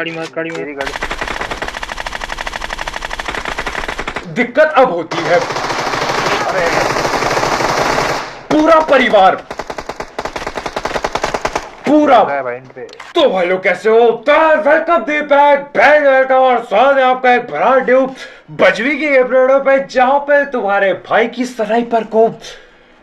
गाड़ी मार तेरी गाड़ी। दिक्कत अब होती है, अरे पूरा परिवार पूरा। है भाई इन पे। तो भाई लोग कैसे हो? वेलकम दी बैक बैक वेलकम और स्वागत है आपका एक ब्रांड न्यू बजवी की एपिसोड पे, जहां पे तुम्हारे भाई की स्नाइपर को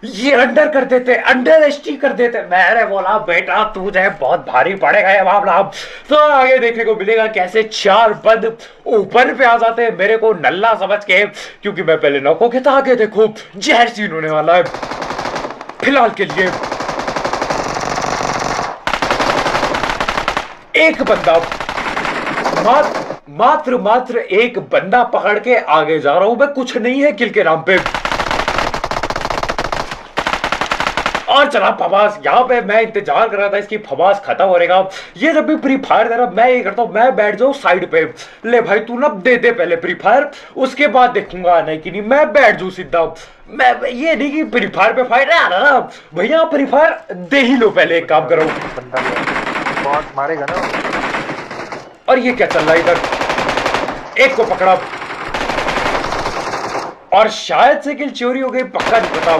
ये अंडर कर देते, अंडर एस्टी कर देते। मैंने बोला बेटा तुझे बहुत भारी पड़ेगा ये मामला। तो आगे देखने को मिलेगा कैसे चार बंद ऊपर पे आ जाते हैं मेरे को नल्ला समझ के, क्योंकि मैं पहले नौकों के। आगे देखो जहर सीन होने वाला है फिलहाल के लिए। एक बंदा मात्र एक बंदा पकड़ के आगे जा रहा हूं मैं, कुछ नहीं है किल के नाम पे। और चला फवास, यहाँ पे मैं इंतजार कर रहा था इसकी फवास खत्म होने। ये जब भी फ्री फायर दे रहा मैं ये करता हूँ, मैं बैठ जाऊँ साइड पे। ले भाई तू ना दे दे पहले फ्री फायर, उसके बाद देखूंगा नहीं कि नहीं। मैं बैठ जाऊँ सीधा, मैं ये नहीं कि फ्री फायर पे फाइट है ना भैया, फ्री फायर दे ही लो पहले। एक काम करो, बंदा बहुत मारेगा ना। और ये क्या चल रहा है इधर? एक को पकड़ा और शायद से किल चोरी हो गई, पक्का नहीं पता।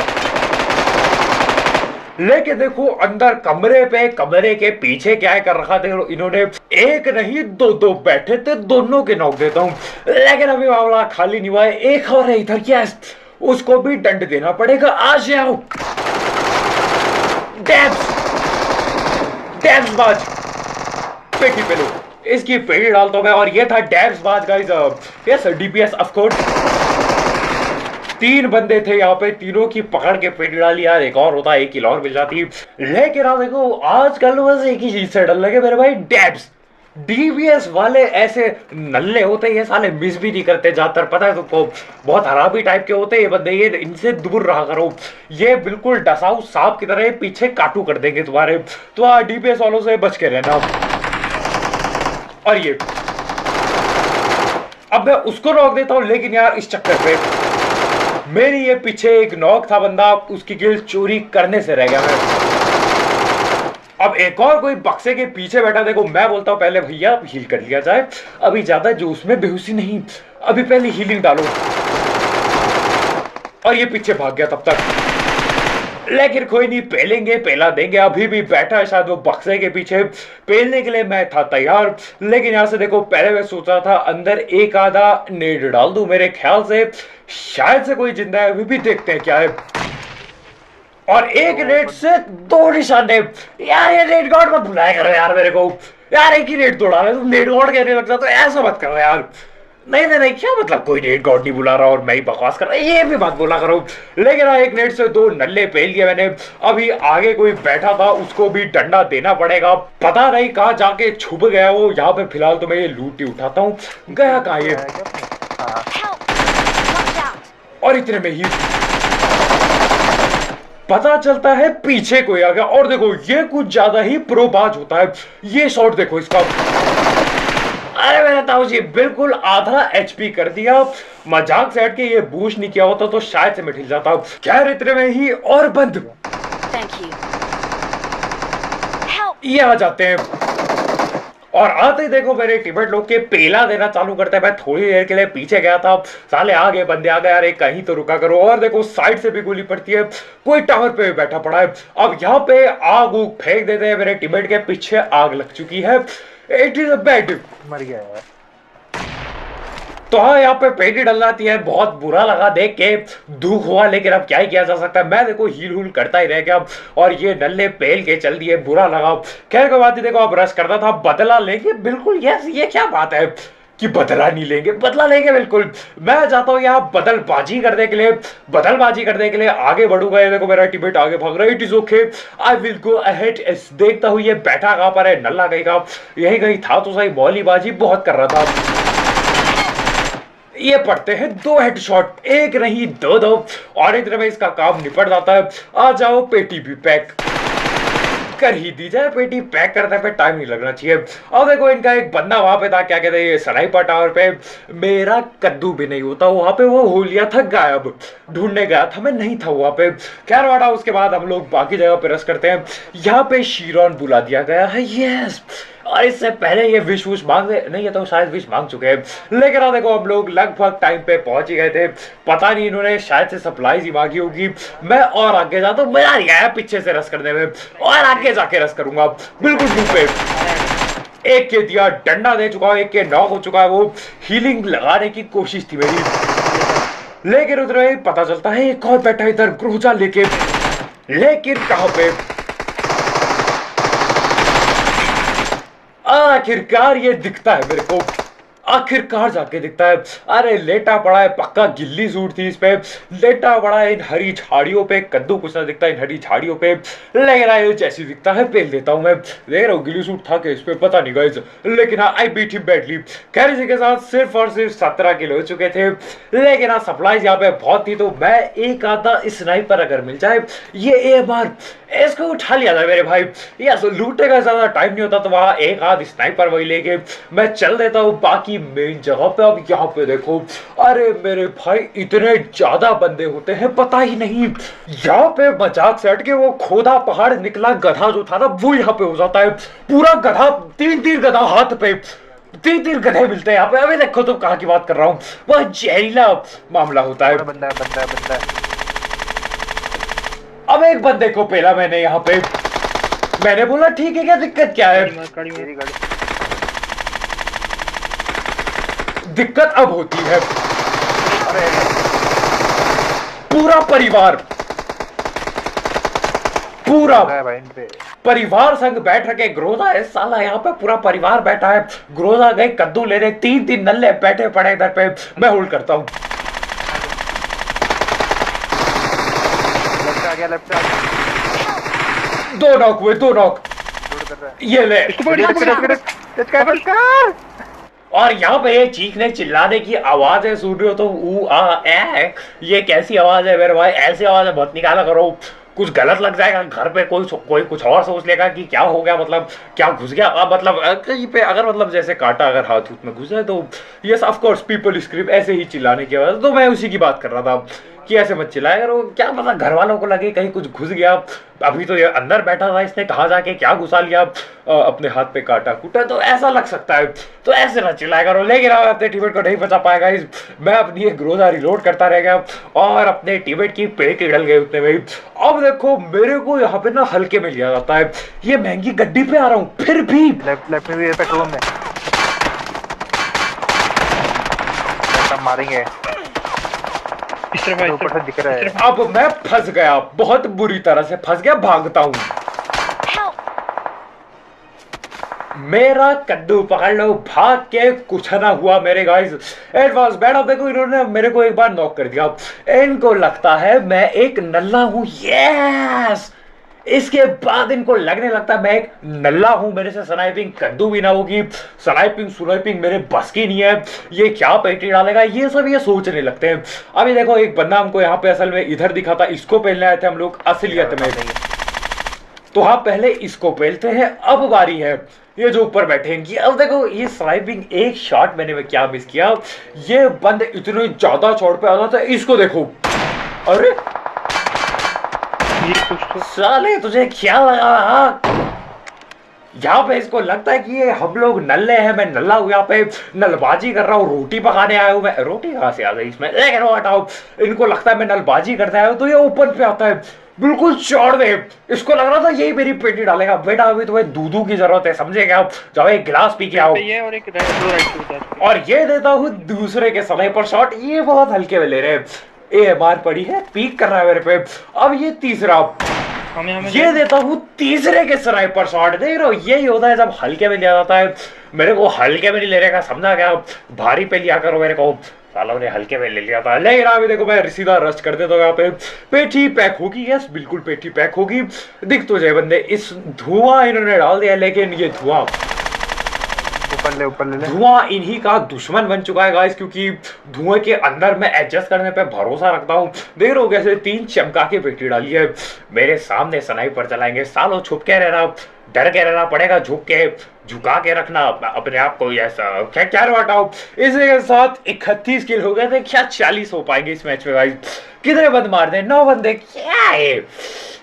लेकिन देखो अंदर कमरे पे, कमरे के पीछे क्या कर रखा था इन्होंने, एक नहीं दो दो बैठे थे, दोनों के नॉक देता हूं। लेकिन अभी मामला खाली नहीं हुआ है, एक और है इधर। क्या उसको भी दंड देना पड़ेगा। आ जाओ डैब्स डैब्स बाज, पेटी पे लो, इसकी पेटी डालता हूं मैं। और ये था डैब्स बाज guys, yes DPS of course. तीन बंदे थे यहाँ पे, तीनों की पकड़ के पेटी डाली। यार एक और होता, एक किल और मिल जाती। लेकिन आप देखो आजकल बस एक ही चीज से डर लगे मेरे भाई, डैब्स। डीबीएस वाले ऐसे नल्ले होते हैं, ये साले मिस भी नहीं करते ज्यादातर, पता है तुमको। बहुत हरामी टाइप के होते हैं ये बंदे, ये इनसे दूर रहा करो। ये बिल्कुल डसाऊ सांप की तरह पीछे काटू कर देंगे तुम्हारे, तो डीबीएस वालों से बच के रहना। और ये अब मैं उसको रोक देता हूं, लेकिन यार इस चक्कर पे मेरी ये पीछे एक नॉक था बंदा, उसकी किल चोरी करने से रह गया मैं। अब एक और कोई बक्से के पीछे बैठा। देखो मैं बोलता हूं पहले भैया हील कर लिया जाए, अभी ज्यादा जोश में बेहोशी नहीं, अभी पहले हीलिंग डालो। और ये पीछे भाग गया तब तक। लेकिन कोई नहीं, पेलेंगे पेला देंगे। अभी भी बैठा है शायद वो बक्से के पीछे, पेलने के लिए मैं था तैयार। लेकिन यहां से देखो पहले मैं सोचा था अंदर एक आधा नेड डाल दूं, मेरे ख्याल से शायद से कोई जिंदा है, अभी भी देखते हैं क्या है। और एक नेट से दो निशाने। यार ये नेट गॉड मत बुलाया करो यार मेरे को, यार एक ही नेट तोड़ा है, तुम नेट गॉड कहने लगता तो ऐसा मत करो यार। नहीं नहीं नहीं, क्या मतलब कोई नेट गॉड नहीं बुला रहा और मैं ही बकवास कर रहा, ये भी बात बोला करो। लेकिन एक नेट से दो नल्ले पेल दिए मैंने। अभी आगे कोई बैठा था, उसको भी डंडा देना पड़ेगा, पता नहीं कहाँ जाके छुप गया वो। यहाँ पे फिलहाल तो मैं ये लूट ही उठाता हूँ, गया कहाँ ये। और इतने में ही पता चलता है पीछे कोई आ गया। और देखो ये कुछ ज्यादा ही प्रोबाज होता है, ये शॉट देखो इसका। अरे मेरा ताऊ जी बिल्कुल आधा एचपी कर दिया, मजाक से हट के। ये बूस्ट नहीं किया होता तो शायद से मैं हिल जाता। खैर इतने में ही और बंद ये आ जाते हैं। और आते ही देखो मेरे टीममेट लोग के पेला देना चालू करते हैं। मैं थोड़ी देर के लिए पीछे गया था, साले आगे बंदे आ गए, यार कहीं तो रुका करो। और देखो साइड से भी गोली पड़ती है, कोई टावर पे बैठा पड़ा है। अब यहाँ पे आग उग फेंक देते हैं, मेरे टीममेट के पीछे आग लग चुकी है। इट इज अ बैड, मर गया यार। तो हाँ यहाँ पे पेटी डल जाती है, बहुत बुरा लगा देख के, दुख हुआ। लेकिन अब क्या ही किया जा सकता है, मैं देखो हील हुल करता ही रह गया। और ये नल्ले पेल के चल दिए, बुरा लगा। खैर कोई बात नहीं, देखो अब रश करना था, बदला लेंगे बिल्कुल। यस ये क्या बात है कि बदला नहीं लेंगे, बदला लेंगे बिल्कुल। मैं चाहता हूँ यहाँ बदलबाजी करने के लिए, बदलबाजी करने के लिए आगे बढ़ूंगा। ये देखो मेरा टीममेट आगे भाग रहा है, it is okay, I will go ahead. देखता हूँ ये बैठा कहाँ पर है, नल्ला कहीं का, यही कहीं था तो सही। बॉलीबाजी बहुत कर रहा था। ये पड़ते हैं दो हेडशॉट, एक नहीं दो दो, और इतने में इसका काम निपट जाता है। आ जाओ पेटी भी पैक कर ही दी जाए, पेटी पैक करते पे टाइम नहीं लगना चाहिए। अब देखो इनका एक बंदा वहां पे था, क्या कहते हैं, स्नाइपर टावर पे। मेरा कद्दू भी नहीं होता वहां पे, वो हो लिया था गायब, ढूंढने गया था मैं, नहीं था वहां पे। खैर वाड़ा, उसके बाद हम लोग बाकी जगह पे रस करते हैं। यहाँ पे शीरॉन बुला दिया गया है। यस और इससे पहले ये विश विश मांगते नहीं, ये तो शायद विश मांग चुके हैं। लेकिन अब देखो हम लोग लगभग टाइम पे पहुंच ही गए थे। पता नहीं इन्होंने शायद से सप्लाईज ही मांगी होगी। मैं और आगे जाता हूँ, मजा नहीं आया पीछे से रस करने में, और आगे जाके रस करूंगा बिल्कुल मुंह पे। एक के दिया डंडा दे चुका हूँ, एक के नॉक हो चुका है, वो हीलिंग लगाने की कोशिश थी मेरी। लेकिन उधर ही पता चलता है एक और बैठा इधर ग्रोजा लेके। लेकिन कहां पे? आखिरकार ये दिखता है मेरे को, आखिरकार जाके दिखता है। अरे लेटा पड़ा है, पक्का गिल्ली सूट थी इस पे, लेटा पड़ा है इन हरी झाड़ियों पे। कद्दू कुछ ना दिखता है इन हरी झाड़ियों पे, लेकिन ये जैसी दिखता है पेल देता हूं मैं। देख रहा हूँ गिल्ली सूट था कि इस पे पता नहीं गाइस, लेकिन हाँ आई बीट हिम बैडली। खैर इसी के साथ सिर्फ और सिर्फ 17 किलो हो चुके थे। लेकिन हाँ सप्लाईज यहाँ पे बहुत थी, तो मैं एक आधा स्नाइपर अगर मिल जाए, ये AMR इसको उठा लिया था मेरे भाई। ये लूटने का ज्यादा टाइम नहीं होता, तो वहां एक आध स्नाइपर वही लेके मैं चल देता हूँ बाकी मेन जगह पे। अब यहाँ पे देखो, अरे मेरे भाई इतने ज्यादा बंदे होते हैं पता ही नहीं। यहाँ पे मजाक से हट के वो खोदा पहाड़ निकला गधा जो था ना, वो यहाँ पे हो जाता है पूरा गधा। तीन गधा हाथ पे, तीन गधे मिलते हैं यहाँ पे। अभी देखो तुम कहाँ की बात कर रहा हूँ, वह जहरीला मामला होता है। बंदा है। अब एक बंदे को पेला मैंने यहाँ पे, मैंने बोला ठीक है क्या दिक्कत क्या है। दिक्कत अब होती है, पूरा परिवार संग बैठ रखे। ग्रोजा है साला यहाँ पे, पूरा परिवार बैठा है। ग्रोजा गए कद्दू लेने, तीन नल्ले बैठे पड़े इधर पे। मैं होल्ड करता हूँ। दो नॉक हुए, 2 नॉक। ये ले और यहाँ पे ये चीखने चिल्लाने की आवाज है, सुन रहे हो तो ये कैसी आवाज है मेरे भाई? ऐसी आवाज मत निकाला करो, कुछ गलत लग जाएगा घर पे। कोई कुछ और सोच लेगा कि क्या हो गया, मतलब क्या घुस गया, मतलब कहीं पे अगर मतलब जैसे कांटा अगर हाथ में घुस जाए तो yes of course people scream, ऐसे ही चिल्लाने की आवाज। तो मैं उसी की बात कर रहा था कि ऐसे मत चिल्लाया करो, क्या मतलब घर वालों को लगे कहीं कुछ घुस गया। अभी तो ये अंदर बैठा था, इसने कहाँ जाके क्या घुसा लिया, अपने हाथ पे काटा कूटा, तो ऐसा लग सकता है। तो ऐसे ना चिल्लाया करो। लेकिन अपने टीममेट को नहीं बचा पाएगा। मैं अपनी एक ग्रोजा रिलोड करता रह गया और अपने टीममेट की पेट ही डल गए उतने में। अब देखो मेरे को यहाँ पे ना हल्के में लिया जाता है, ये महंगी गड्डी पे आ रहा हूँ फिर भी। लेफ्ट में भी पेट्रोल में मारेंगे, ऊपर से दिख रहा है। अब मैं फंस गया, बहुत बुरी तरह से फंस गया। भागता हूँ, मेरा कद्दू पकड़ लो, भाग के कुछ ना हुआ मेरे गाइस। एडवांस बैठ। देखो इन्होंने मेरे को एक बार नॉक कर दिया, इनको लगता है मैं एक नल्ला हूं। यस, इसके बाद इनको लगने लगता है मैं एक नल्ला हूं, मेरे से स्नाइपिंग कद्दू भी ना होगी। स्नाइपिंग मेरे बस की नहीं है, ये क्या पेटी डालेगा, ये सब ये सोचने लगते हैं। अभी देखो एक बंदा हमको यहाँ पे असल में इधर दिखा था, इसको पहले आए थे हम लोग असलियत में। तो हाँ पहले इसको पहलते हैं, अब बारी है ये जो ऊपर बैठेंगी। अब देखो ये स्नाइपिंग एक शॉट मैंने क्या मिस किया, ये बंद इतने ज्यादा शॉट पे आता था। इसको देखो, अरे ये कुछ तो साले तुझे क्या लगा? यहाँ पे इसको लगता है कि ये हम लोग नल्ले हैं, मैं नल्ला हूँ, यहाँ पे नलबाजी कर रहा हूँ, रोटी पकाने आया हूँ मैं। रोटी कहाँ से आ गई इसमें? लेकिन वो हटाओ, इनको लगता है मैं नलबाजी करता है, तो ये ओपन पे आता है बिल्कुल चौड़ में। इसको लग रहा था यही मेरी पेटी डालेगा। बेटा अभी तुम्हें दूधू की जरूरत है, समझेगा आप? जाओ एक गिलास पी के आओ। और ये देता हूँ दूसरे के समय पर शॉट, ये बहुत हल्के में ले रहे हैं। AMR पड़ी है, पीक कर रहा है मेरे पे। अब ये तीसरा, ये देता हूँ तीसरे के स्नाइपर शॉट। देख रहे हो, यही होता है जब हल्के में लिया जाता है। मेरे को हल्के में नहीं ले रहेगा, समझा क्या? भारी पे लिया करो मेरे को। सालों ने हल्के में ले लिया था। लेकिन अभी देखो मैं सीधा रश कर देता हूँ। यहाँ पे पेटी पैक होगी, यस बिल्कुल पेटी पैक होगी। दिख तो जाए बंदे, इस धुआं इन्होंने डाल दिया, लेकिन ये धुआं ऊपर ले धुआं इन्हीं का दुश्मन बन चुका है गाइस, क्योंकि धुएं के अंदर मैं एडजस्ट करने पे भरोसा रखता हूँ। देख रहे हो कैसे 3 चमका के पेटी डाली है। मेरे सामने स्नाइपर चलाएंगे, सालों छुप के रहना। डर के रहना पड़ेगा, झुका के रखना अपने आप को, ऐसा क्या क्या बताओ। इसी के साथ 31 किल हो गए थे, क्या 40 हो पाएंगे इस मैच में भाई? कितने बंद मार दे, 9 बंदे, क्या है?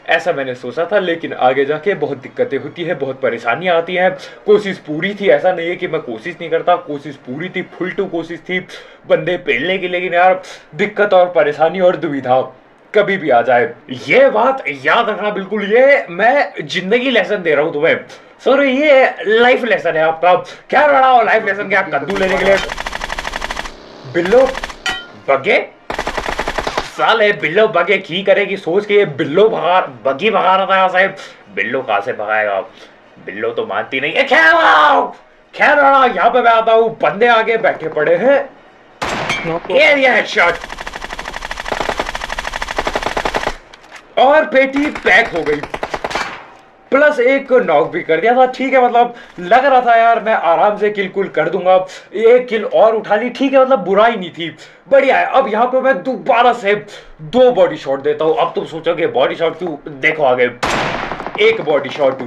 ऐसा मैंने सोचा था, लेकिन आगे जाके बहुत दिक्कतें होती है, बहुत परेशानियां आती हैं। कोशिश पूरी थी, ऐसा नहीं है कि मैं कोशिश नहीं करता, कोशिश पूरी थी, फुल टू कोशिश थी बंदे पेलने की, लेकिन यार दिक्कत और परेशानी और दुविधा कभी भी आ जाए। ये बात याद रखना बिल्कुल, ये मैं जिंदगी लेसन दे रहा हूं तुम्हें, सॉरी ये लाइफ लेसन है आपका। क्या रहा हो लाइफ लेसन क्या कद्दू लेने के लिए? बिल्लो बगे साले, बिल्लो बगे की करेगी सोच के ये बिल्लो बगी भगा रहा था यहाँ से। बिल्लो कहां से भगाएगा, बिल्लो तो मानती नहीं है। खैर यहाँ पे मैं आता हूँ, बंदे आगे बैठे पड़े हैं, एरिया हेडशॉट और पेटी पैक हो गई, प्लस एक नॉक भी कर दिया था। ठीक है, मतलब लग रहा था यार मैं आराम से किल कुल कर दूंगा, एक किल और उठा ली, ठीक है, मतलब बुराई नहीं थी, बढ़िया है। अब यहाँ पे मैं दोबारा से 2 बॉडी शॉट देता हूँ। अब तुम सोचोगे बॉडी शॉट क्यों, देखो आगे एक बॉडी शॉट,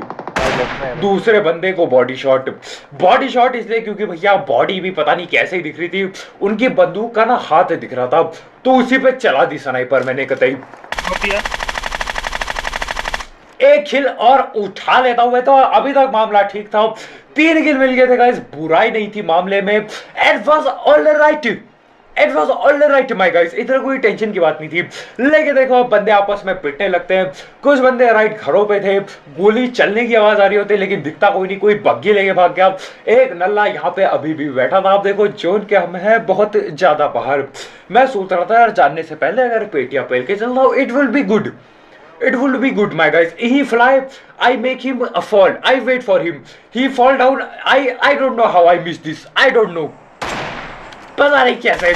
दूसरे बंदे को बॉडी शॉट इसलिए क्योंकि भैया बॉडी भी पता नहीं कैसे ही दिख रही थी, उनकी बंदूक का ना हाथ दिख रहा था, तो उसी पे चला दी स्नाइपर मैंने कतई। एक किल और उठा लेता हूं मैं, तो अभी तक मामला ठीक था। 3 किल मिल गए थे गाइस, बुराई नहीं थी मामले में। It was all right my guys, इधर कोई टेंशन की बात नहीं थी। लेकिन देखो बंदे आपस में पिटने लगते हैं, कुछ बंदे राइट घरों पे थे, गोली चलने की आवाज आ रही होती है, लेकिन दिखता कोई नहीं, कोई बग्गी लेके भाग गया। एक नल्ला यहाँ पे अभी भी बैठा था। आप देखो जोन के हम है बहुत ज्यादा बाहर। मैं सोच रहा था यार जानने से पहले अगर पेटियां पहल के चल रहा हूं, it will be good, my guys. He fly, I make him a fall, I wait for him, he fall down, I don't know how I missed this, I don't know, पता नहीं कैसे।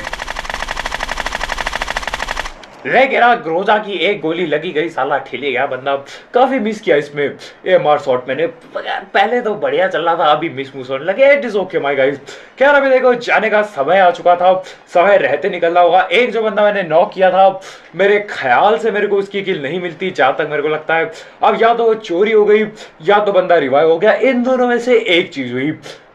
लेकिन ग्रोजा की एक गोली लगी गई, साला ठिले गया बंदा, काफी मिस किया इसमें एमआर शॉट मैंने। पहले तो बढ़िया चल रहा था, अभी मिस होने लगे। It is okay my guys. खैर अभी देखो जाने का समय आ चुका था, समय रहते निकलना होगा। एक जो बंदा मैंने नॉक किया था, मेरे ख्याल से मेरे को उसकी किल नहीं मिलती जहां तक मेरे को लगता है। अब या तो चोरी हो गई या तो बंदा रिवाइव हो गया, इन दोनों में से एक चीज हुई,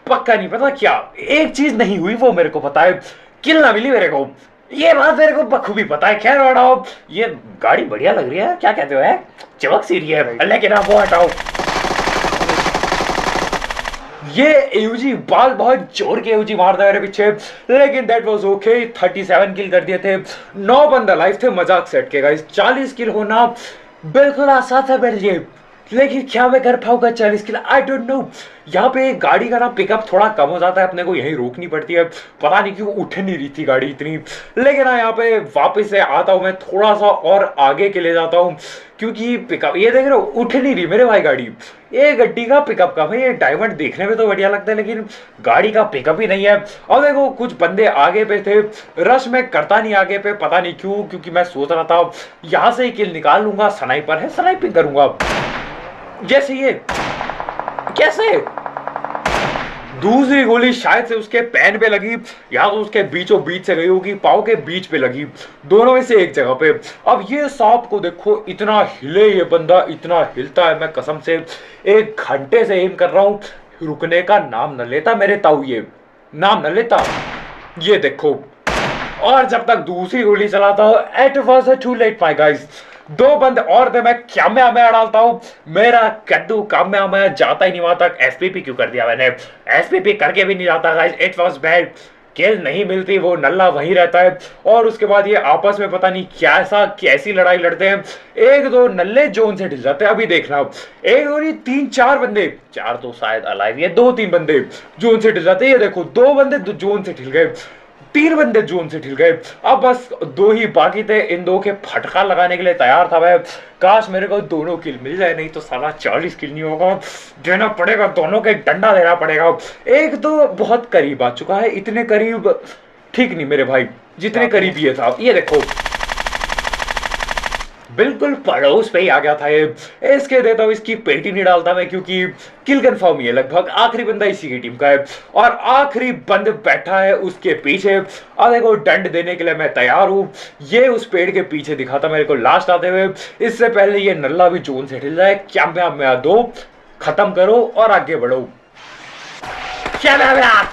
पक्का नहीं पता क्या। एक चीज नहीं हुई वो मेरे को पता है, किल ना मिली मेरे को, ये बात मेरे को बखूबी पता है। खैर हटाओ, ये गाड़ी बढ़िया लग रही है, क्या कहते हो है, चमक सी रही है, लेकिन आप वो हटाओ। ये एयूजी बहुत जोर के एयूजी मारता है मेरे पीछे, लेकिन दैट वाज ओके। 37 किल कर दिए थे, 9 बंदा लाइफ थे, मजाक सेट के गाइस। 40 किल होना बिल्कुल आसान था मेरे लिए, लेकिन क्या मैं कर पाऊंगा 40 किल, आई डोंट नो। यहाँ पे गाड़ी का ना पिकअप थोड़ा कम हो जाता है, अपने को यहीं रोकनी पड़ती है, पता नहीं क्यों उठ नहीं रही थी गाड़ी इतनी। लेकिन यहाँ पे वापस से आता हूँ मैं, थोड़ा सा और आगे के ले जाता हूँ, क्योंकि पिकअप ये देख रहे हो उठ नहीं रही मेरे भाई गाड़ी। ये गड्डी का पिकअप का भाई, ये डायमंड देखने में तो बढ़िया लगता है, लेकिन गाड़ी का पिकअप ही नहीं है। और देखो कुछ बंदे आगे पे थे, रश में करता नहीं आगे पे, पता नहीं क्यों, क्योंकि मैं सोच रहा था यहाँ से ही किल निकाल लूंगा, स्नाइपर है स्नाइपिंग करूंगा। जैसे ये कैसे दूसरी गोली शायद से उसके पैन पे लगी या तो उसके बीचों बीच से गई होगी, पाव के बीच पे लगी, दोनों में से एक जगह पे। अब ये सांप को देखो, इतना हिले ये बंदा, इतना हिलता है, मैं कसम से 1 घंटे से एम कर रहा हूं, रुकने का नाम न लेता मेरे ताऊ, ये नाम न लेता। ये देखो, और जब तक दूसरी गोली चलाता हूं, it was too late my guys. 2 बंद और थे, मैं क्या में डालता हूँ, मेरा कद्दू काम में जाता ही नहीं वहां तक। एसपीपी क्यों कर दिया मैंने, एसपीपी करके भी नहीं जाता गाइस, इट वाज बैड। किल नहीं मिलती, वो नल्ला वहीं रहता है, और उसके बाद ये आपस में पता नहीं कैसी लड़ाई लड़ते हैं। 1-2 नल्ले जोन से ढिल जाते हैं। अभी देखना, 1-2 3-4 बंदे, 4 तो शायद अलाइव, ये 2-3 बंदे जोन से ढिल जाते हैं। ये देखो 2 बंदे जोन से ढिल गए, 3 बंदे जोन से ढिल गए, अब बस 2 ही बाकी थे। इन 2 के फटका लगाने के लिए तैयार था मैं, काश मेरे को दोनों किल मिल जाए, नहीं तो साला 40 किल नहीं होगा, देना पड़ेगा दोनों के, डंडा देना पड़ेगा। एक तो बहुत करीब आ चुका है, इतने करीब ठीक नहीं मेरे भाई, जितने करीब ये था। ये देखो बिल्कुल पड़ोस पे ही आ गया था ये। इसके देता हूं, इसकी पेटी नहीं डालता मैं, क्योंकि किल कंफर्म ही है लगभग। आखिरी बंदा इसी की टीम का है, और आखिरी बंद बैठा है उसके पीछे। अब देखो दंड देने के लिए मैं तैयार हूं। ये उस पेड़ के पीछे दिखा था मेरे को लास्ट आते हुए, इससे पहले ये नल्ला भी जोन से हिल जाए। क्या मैं 2 खत्म करो और आगे बढ़ो। चलो यार,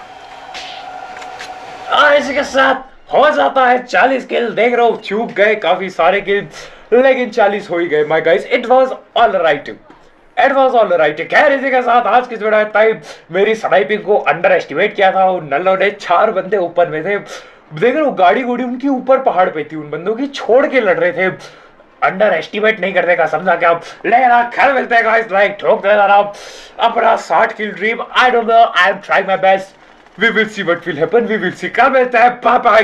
और इसी के साथ हो जाता है 40 किल। देख रहा हूँ चूक गए काफी सारे किल, लेकिन 40 हो ही गए my guys. It was all right, it was all right. खैर इसी के साथ आज की वीडियो इतना ही। मेरी स्नाइपिंग को अंडर एस्टिमेट किया था उन नल्लों ने। 4 बंदे ऊपर में थे, देख रहे हो गाड़ी गुड़ी उनकी ऊपर पहाड़ पे थी, उन बंदों की छोड़ के लड़ रहे थे। अंडर एस्टिमेट नहीं करने का, समझा क्या? लेकिन खैर मिलते हैं गाइस, लाइक ठोक देना अपना 60 kill dream. I don't know, I am trying my best. We will see what will happen, we will see. कल मिलते हैं, बाय बाय।